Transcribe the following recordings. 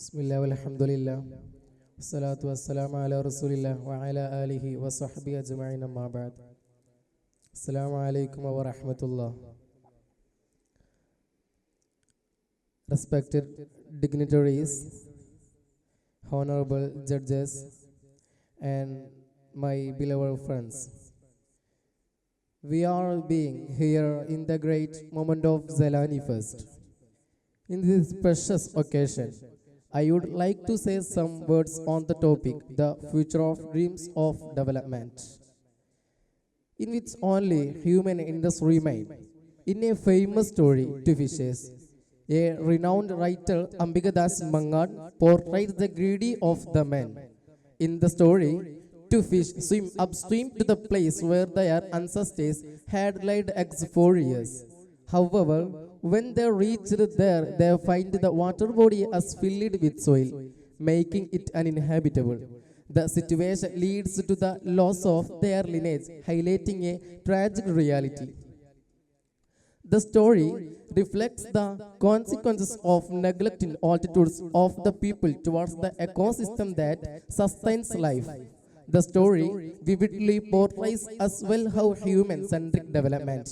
Bismillah walhamdulillah wassalatu wassalamu ala rasulillah wa ala alihi wa sahbihi ajma'in amma ba'd. Assalamu alaikum wa rahmatullah. Respected dignitaries, honorable judges, and my beloved friends, we are being here in the great moment of Zelani Fest. In this precious occasion, I would like to say some words on the topic, the future of dreams of development, in which only human interests remain. In a famous story to fishes, a renowned writer Ambigadas Mangad portrays the greedy of the men. In the story, two fish swim upstream to the place where their ancestors had laid eggs for years. However, when they reached there, they find the water body as filled with soil, making it uninhabitable. The situation leads to the loss of their lineage, highlighting a tragic reality. The story reflects the consequences of neglecting altitudes of the people towards the ecosystem that sustains life. The story vividly portrays as well how human-centric development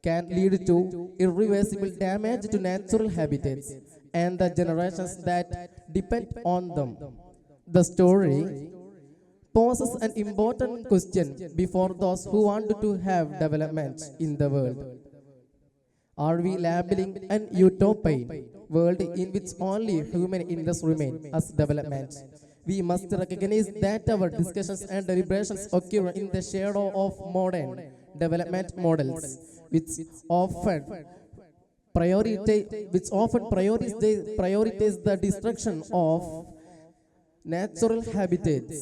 can lead to irreversible damage to natural habitats and the generations that depend on them. The story poses an important question before those who want to have development in the world. Are we labeling an utopian world in which only human interests remain as development? We must recognize that our discussions and deliberations occur in the shadow of modern development models, which often prioritize the destruction of natural habitats.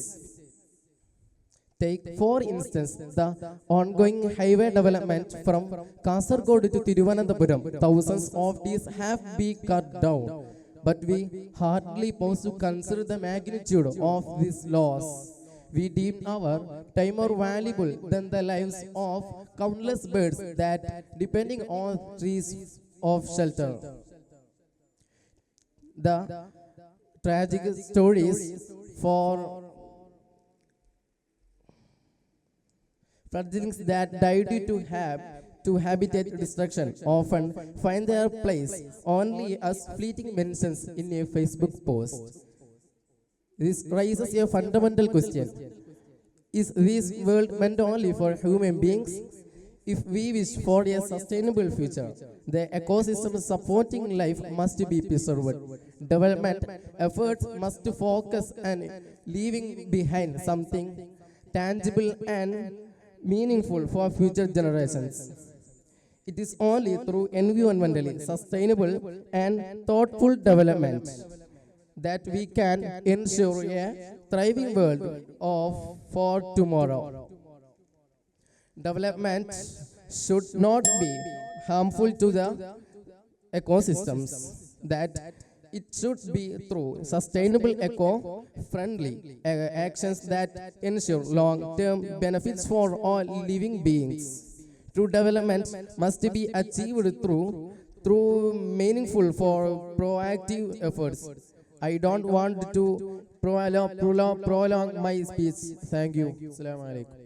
Take, for instance, the ongoing highway development from Kasaragod to Thiruvananthapuram. Thousands of these have been cut down, but we hardly pause to consider the magnitude of this loss. We deem our time more valuable than the lives of countless birds that depending on trees of shelter. The tragic stories for fledglings that died due to habitat destruction often find their place only as fleeting mentions in a Facebook post. This raises a fundamental question. Is this world meant only for human beings? If we wish for a sustainable future, the ecosystem supporting life must be preserved. Development efforts must focus on leaving behind something tangible and meaningful for future generations. It is only through environmentally sustainable and thoughtful development that we can ensure a thriving world for tomorrow. Development should not be harmful to the ecosystems, that it should be through sustainable eco-friendly actions that ensure long-term benefits for all living beings. True development must be achieved through meaningful for proactive efforts. I don't want to prolong my speech. Thank you. Assalamu alaikum.